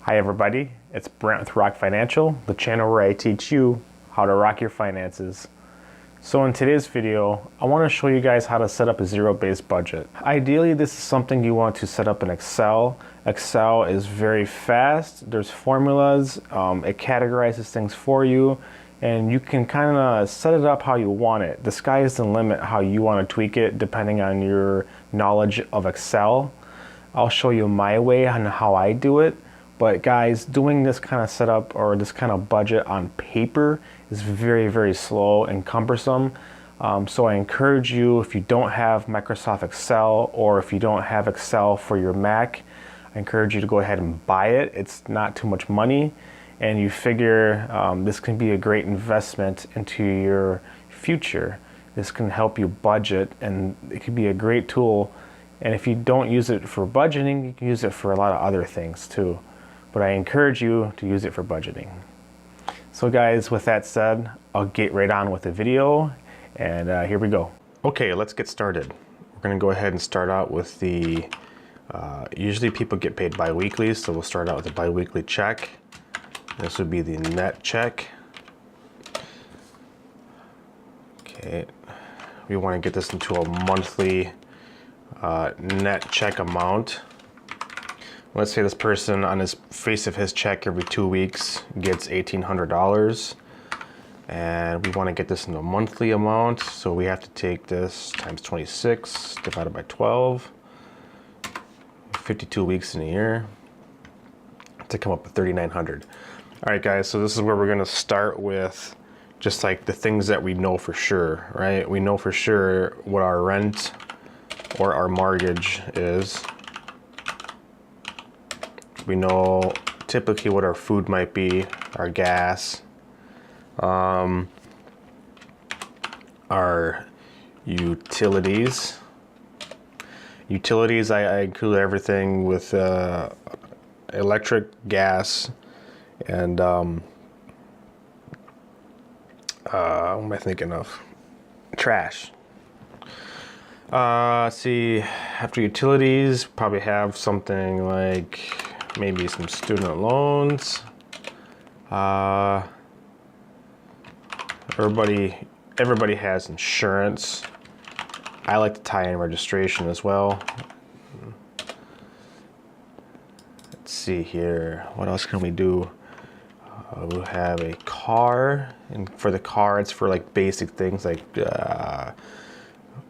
Hi everybody, it's Brent with Rock Financial, the channel where I teach you how to rock your finances. So in today's video, I want to show you guys how to set up a zero-based budget. Ideally, this is something you want to set up in Excel. Excel is very fast, there's formulas, it categorizes things for you, and you can kind of set it up how you want it. The sky is the limit how you want to tweak it depending on your knowledge of Excel. I'll show you my way on how I do it. But guys, doing this kind of setup or this kind of budget on paper is very, very slow and cumbersome. So I encourage you, if you don't have Microsoft Excel or if you don't have Excel for your Mac, I encourage you to go ahead and buy it. It's not too much money, and you figure this can be a great investment into your future. This can help you budget, and it can be a great tool. And if you don't use it for budgeting, you can use it for a lot of other things too. But I encourage you to use it for budgeting. So guys, with that said, I'll get right on with the video, and here we go. Okay, let's get started. We're gonna go ahead and start out with the, usually people get paid bi-weekly, so we'll start out with a bi-weekly check. This would be the net check. Okay, we wanna get this into a monthly net check amount. Let's say this person on his face of his check every 2 weeks gets $1,800, and we want to get this into a monthly amount, so we have to take this times 26 divided by 12, 52 weeks in a year to come up with $3,900. All right guys, so this is where we're going to start with just like the things that we know for sure, right? We know for sure what our rent or our mortgage is. We know typically what our food might be, our gas, our utilities. Utilities, I include everything with electric, gas, and what am I thinking of? Trash. See, after utilities, probably have something like maybe some student loans. Everybody has insurance. I like to tie in registration as well. Let's see here. What else can we do? We'll have a car, and for the car, it's for like basic things like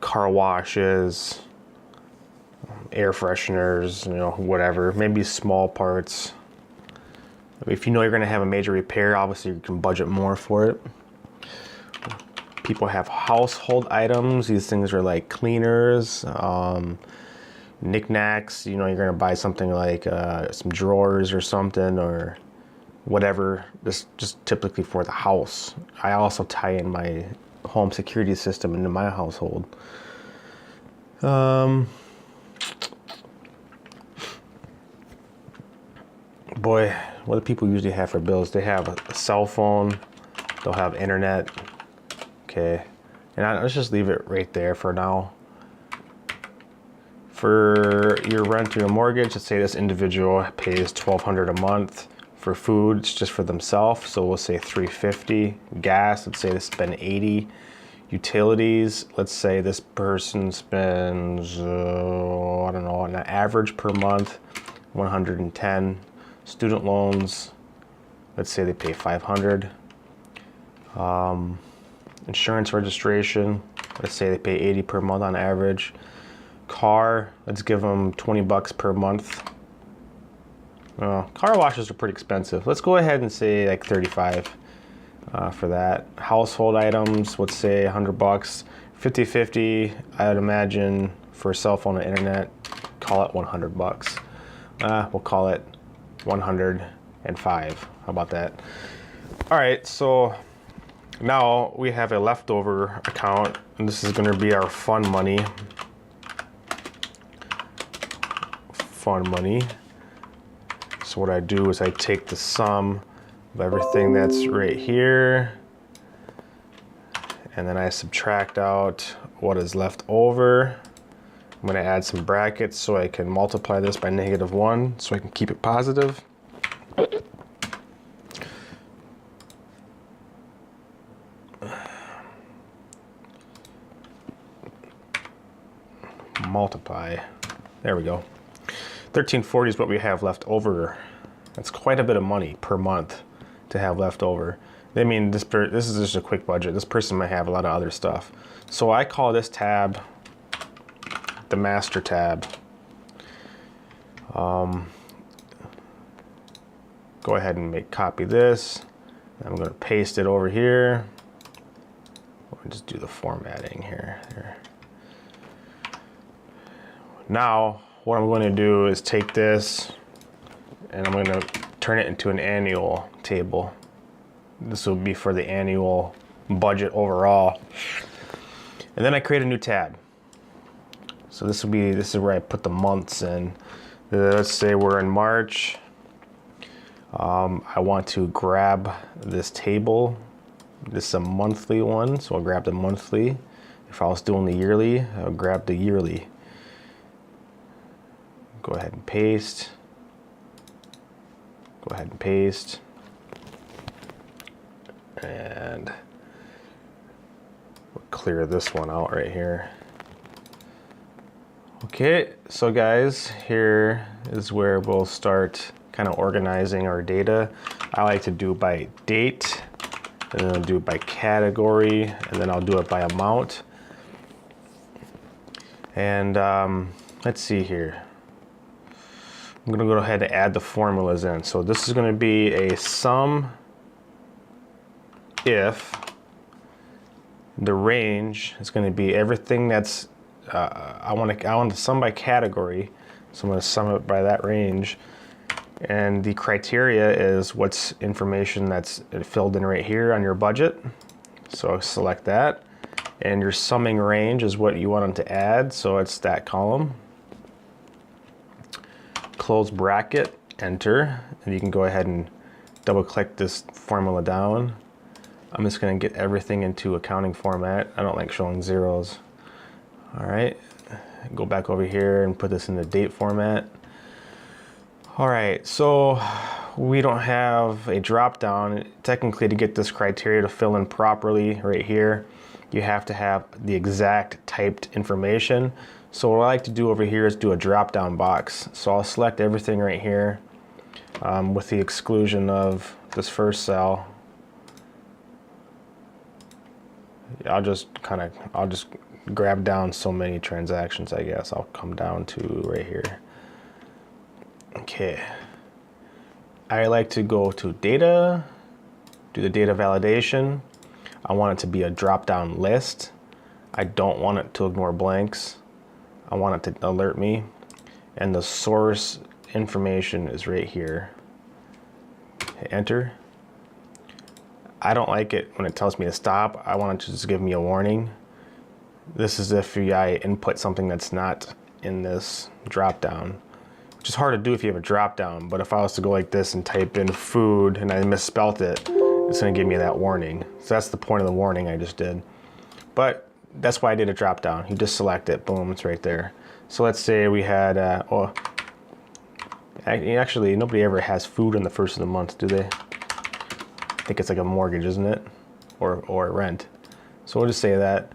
car washes, air fresheners, you know, whatever, maybe small parts. If you know you're going to have a major repair, obviously you can budget more for it. People have household items. These things are like cleaners, knickknacks. You know, you're going to buy something like some drawers or something or whatever. This just typically for the house. I also tie in my home security system into my household. Boy, what do people usually have for bills? They have a cell phone, they'll have internet. Okay, and let's just leave it right there for now. For your rent or your mortgage, let's say this individual pays $1,200 a month. For food, it's just for themselves, so we'll say $350. Gas, let's say they spend $80. Utilities, let's say this person spends, I don't know, on an average per month, $110. Student loans, let's say they pay $500. Insurance registration, let's say they pay $80 per month on average. Car, let's give them $20 per month. Car washes are pretty expensive. Let's go ahead and say like $35 for that. Household items, let's say $100. 50-50, I would imagine for a cell phone and internet, call it $100. We'll call it 105. How about that? All right, so now we have a leftover account, and this is going to be our fun money. So what I do is I take the sum of everything that's right here, and then I subtract out what is left over. I'm going to add some brackets so I can multiply this by -1 so I can keep it positive. Multiply. There we go. 1340 is what we have left over. That's quite a bit of money per month to have left over. I mean, this is just a quick budget. This person might have a lot of other stuff. So I call this tab the master tab. Go ahead and copy this. I'm going to paste it over here. We'll just do the formatting here. Now, what I'm going to do is take this and I'm going to turn it into an annual table. This will be for the annual budget overall. And then I create a new tab. So this is where I put the months in. Let's say we're in March. I want to grab this table. This is a monthly one, so I'll grab the monthly. If I was doing the yearly, I'll grab the yearly. Go ahead and paste. Go ahead and paste. And we'll clear this one out right here. Okay, so guys, here is where we'll start kind of organizing our data. I like to do by date, and then I'll do it by category, and then I'll do it by amount. And let's see here. I'm gonna go ahead and add the formulas in. So this is gonna be a sum if the range is gonna be everything that's, I want to sum by category. So I'm gonna sum it by that range. And the criteria is what's information that's filled in right here on your budget. So I'll select that. And your summing range is what you want them to add. So it's that column. Close bracket, enter. And you can go ahead and double click this formula down. I'm just gonna get everything into accounting format. I don't like showing zeros. All right, go back over here and put this in the date format. All right, so we don't have a drop down. Technically, to get this criteria to fill in properly right here, you have to have the exact typed information. So what I like to do over here is do a drop down box. So I'll select everything right here with the exclusion of this first cell. I'll just grab down so many transactions, I guess. I'll come down to right here. Okay. I like to go to data, do the data validation. I want it to be a drop-down list. I don't want it to ignore blanks. I want it to alert me. And the source information is right here. Hit enter. I don't like it when it tells me to stop. I want it to just give me a warning. This is if I input something that's not in this drop-down, which is hard to do if you have a drop-down, but if I was to go like this and type in food and I misspelt it, it's gonna give me that warning. So that's the point of the warning I just did. But that's why I did a drop-down. You just select it, boom, it's right there. So let's say we had, actually nobody ever has food on the first of the month, do they? I think it's like a mortgage, isn't it? Or rent. So we'll just say that.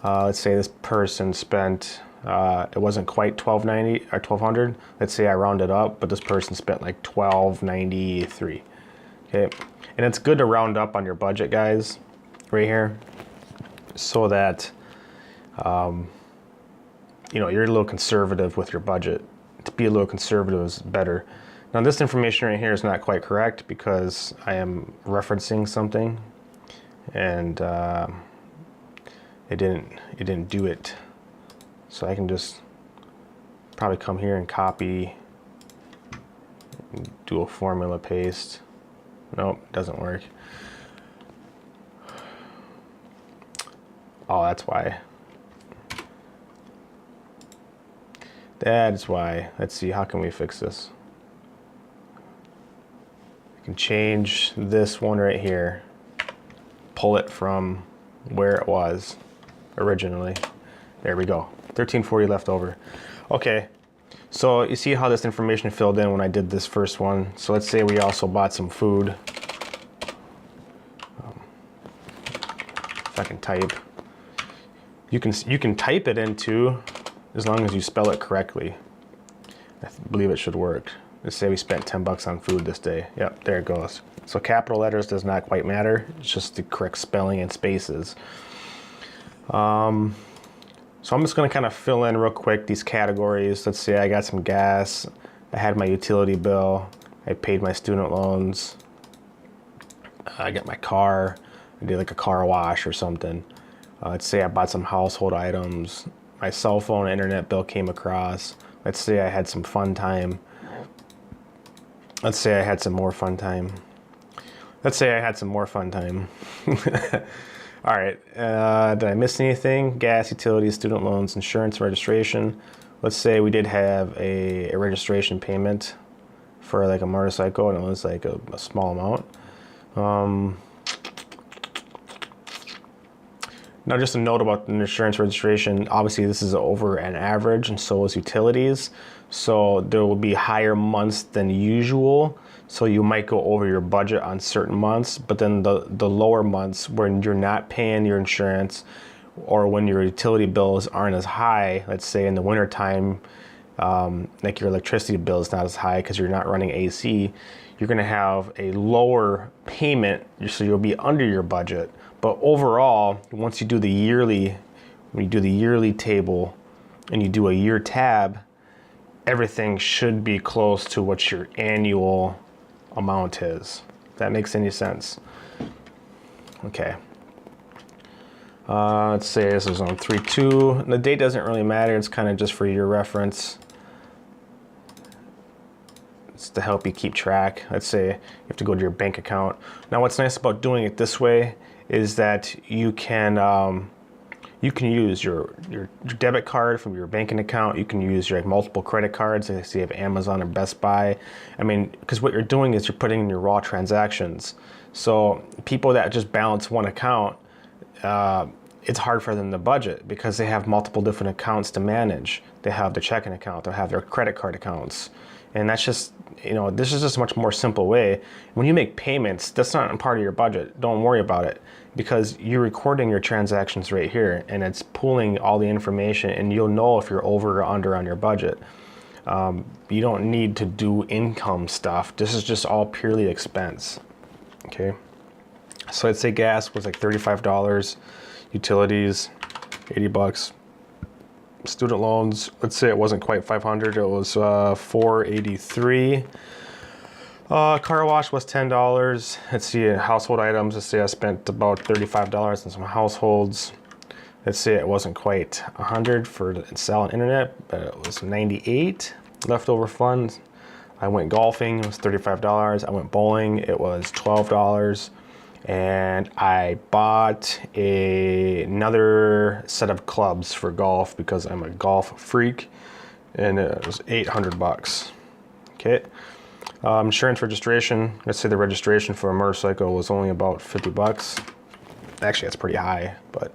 Let's say this person spent, it wasn't quite $1,290 or $1,200. Let's say I rounded up, but this person spent like $1,293. Okay, and it's good to round up on your budget, guys, right here, so that you know, you're a little conservative with your budget. To be a little conservative is better. Now this information right here is not quite correct because I am referencing something, and it didn't do it. So I can just probably come here and copy, and do a formula paste. Nope, doesn't work. Oh, that's why. That is why. Let's see, how can we fix this? I can change this one right here, pull it from where it was originally. There we go, 1340 left over. Okay, So you see how this information filled in when I did this first one. So let's say we also bought some food. If I can type, you can type it into, as long as you spell it correctly. I believe it should work. Let's say we spent 10 bucks on food this day. Yep, there it goes. So capital letters does not quite matter. It's just the correct spelling and spaces. So I'm just going to kind of fill in real quick these categories. Let's say I got some gas, I had my utility bill, I paid my student loans, I got my car, I did like a car wash or something. Let's say I bought some household items, my cell phone and internet bill came across. Let's say I had some fun time. Let's say I had some more fun time. Let's say I had some more fun time. All right, did I miss anything? Gas, utilities, student loans, insurance, registration. Let's say we did have a registration payment for like a motorcycle, and it was like a small amount. Now just a note about the insurance registration, obviously this is over an average, and so is utilities. So there will be higher months than usual. So you might go over your budget on certain months, but then the lower months when you're not paying your insurance or when your utility bills aren't as high, let's say in the winter time, like your electricity bill is not as high because you're not running AC, you're gonna have a lower payment, so you'll be under your budget. But overall, once you do the yearly, when you do the yearly table and you do a year tab, everything should be close to what your annual amount is. If that makes any sense. Okay. Let's say this is on 3/2. The date doesn't really matter. It's kind of just for your reference. It's to help you keep track. Let's say you have to go to your bank account. Now, what's nice about doing it this way is that you can use your debit card from your banking account. You can use your multiple credit cards. Like, say you have Amazon or Best Buy. I mean, because what you're doing is you're putting in your raw transactions. So people that just balance one account, it's hard for them to budget because they have multiple different accounts to manage. They have their checking account, they have their credit card accounts. And that's just, this is just a much more simple way. When you make payments, that's not a part of your budget. Don't worry about it because you're recording your transactions right here and it's pulling all the information and you'll know if you're over or under on your budget. You don't need to do income stuff. This is just all purely expense. Okay. So I'd say gas was like $35, utilities, 80 bucks. Student loans, let's say it wasn't quite 500, it was 483. Car wash was $10. Let's see, household items, let's say I spent about $35 on some households. Let's say it wasn't quite 100 for cell and internet, but it was 98. Leftover funds, I went golfing, it was $35. I went bowling, it was $12. And I bought another set of clubs for golf because I'm a golf freak, and it was 800 bucks. Okay. Insurance registration, let's say the registration for a motorcycle was only about 50 bucks. Actually, that's pretty high, but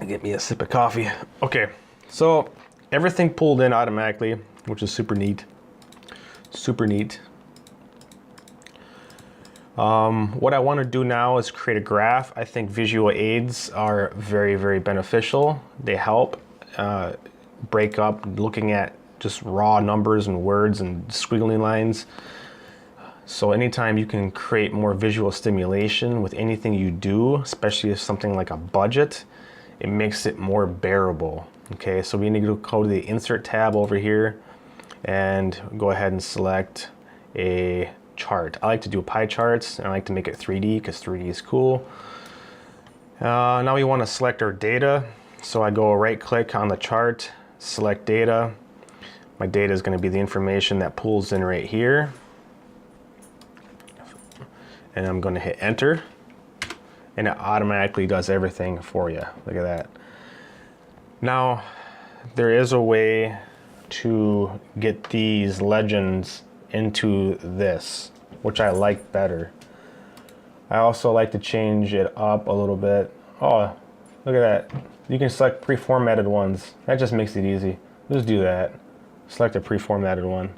get me a sip of coffee. Okay, so everything pulled in automatically, which is super neat. Super neat. What I want to do now is create a graph. I think visual aids are very, very beneficial. They help break up looking at just raw numbers and words and squiggly lines. So anytime you can create more visual stimulation with anything you do, especially if something like a budget, it makes it more bearable. Okay, so we need to go to the Insert tab over here and go ahead and select a chart. I like to do pie charts and I like to make it 3D because 3D is cool. Now we want to select our data. So I go right click on the chart, select data. My data is going to be the information that pulls in right here. And I'm going to hit enter. And it automatically does everything for you. Look at that. Now, there is a way to get these legends into this, which I like better. I also like to change it up a little bit. Oh, Look at that. You can select pre-formatted ones. That just makes it easy. Just do that. Select a pre-formatted one.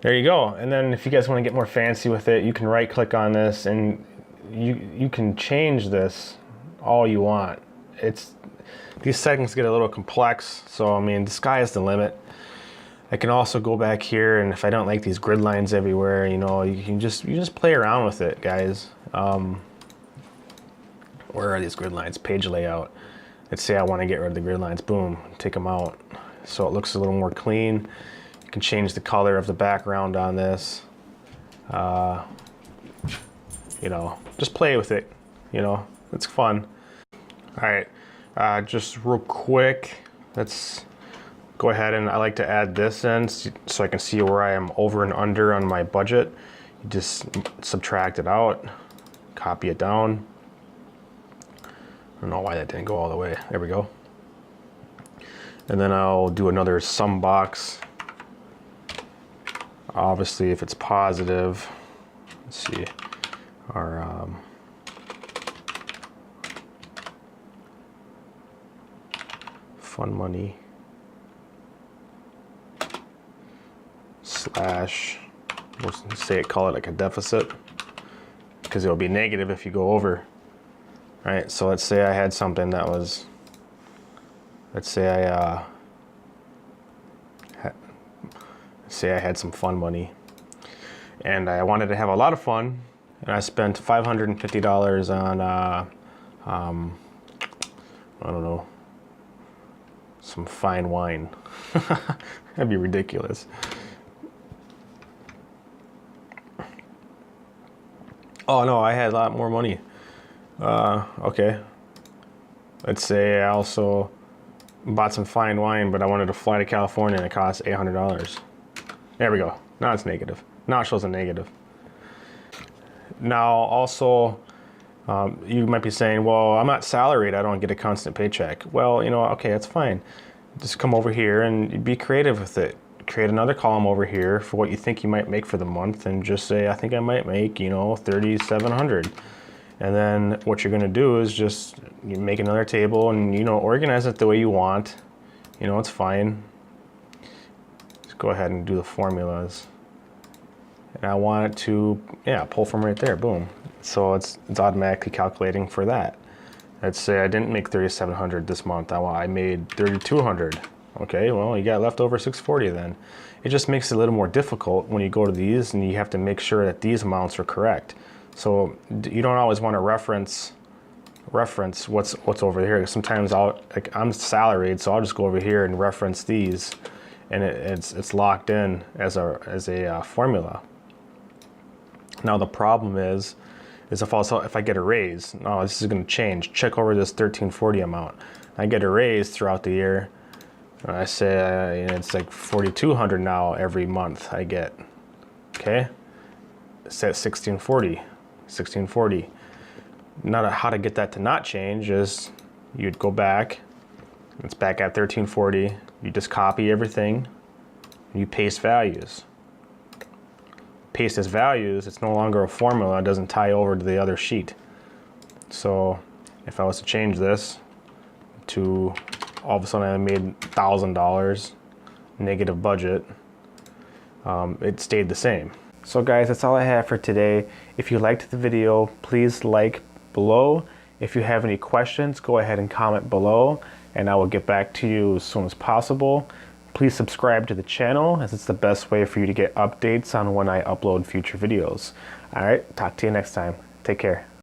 There you go. And then if you guys want to get more fancy with it, you can right click on this and you can change this all you want. These settings get a little complex, so I mean the sky is the limit. I can also go back here, and if I don't like these grid lines everywhere, you know, you just play around with it, guys. Where are these grid lines? Page layout. Let's say I want to get rid of the grid lines. Boom, take them out. So it looks a little more clean. You can change the color of the background on this. You know, just play with it. You know, it's fun. All right, just real quick, let's go ahead and I like to add this in so I can see where I am over and under on my budget. You just subtract it out, copy it down. I don't know why that didn't go all the way. There we go. And then I'll do another sum box. Obviously, if it's positive, let's see, our fund money slash, we'll say it, call it like a deficit, because it'll be negative if you go over. All right, so let's say I had something that was, let's say I had some fun money and I wanted to have a lot of fun, and I spent $550 on I don't know, some fine wine. That'd be ridiculous. Oh no, I had a lot more money. Okay. Let's say I also bought some fine wine, but I wanted to fly to California and it cost $800. There we go. Now it's negative. Now it shows a negative. Now also, you might be saying, well, I'm not salaried, I don't get a constant paycheck. Well, you know, okay, that's fine. Just come over here and be creative with it. Create another column over here for what you think you might make for the month, and just say, I think I might make, you know, $3,700. And then what you're gonna do is just you make another table and, you know, organize it the way you want. You know, it's fine. Just go ahead and do the formulas. And I want it to, yeah, pull from right there, boom. So it's automatically calculating for that. Let's say I didn't make $3,700 this month, I made $3,200. Okay, well, you got left over $640 then. It just makes it a little more difficult when you go to these and you have to make sure that these amounts are correct. So you don't always want to reference what's over here. Sometimes I'm salaried, so I'll just go over here and reference these, and it's locked in as a formula. Now the problem is if I get a raise, no, this is going to change. Check over this $1,340 amount. I get a raise throughout the year. I say it's like $4,200 now every month I get. Okay, it's at $1,640. Now how to get that to not change is you'd go back. It's back at $1,340. You just copy everything. And you paste values. Paste as values. It's no longer a formula. It doesn't tie over to the other sheet. So if I was to change this to, all of a sudden I made $1,000 negative budget, it stayed the same. So guys, that's all I have for today. If you liked the video, please like below. If you have any questions, go ahead and comment below and I will get back to you as soon as possible. Please subscribe to the channel, as it's the best way for you to get updates on when I upload future videos. All right, talk to you next time. Take care.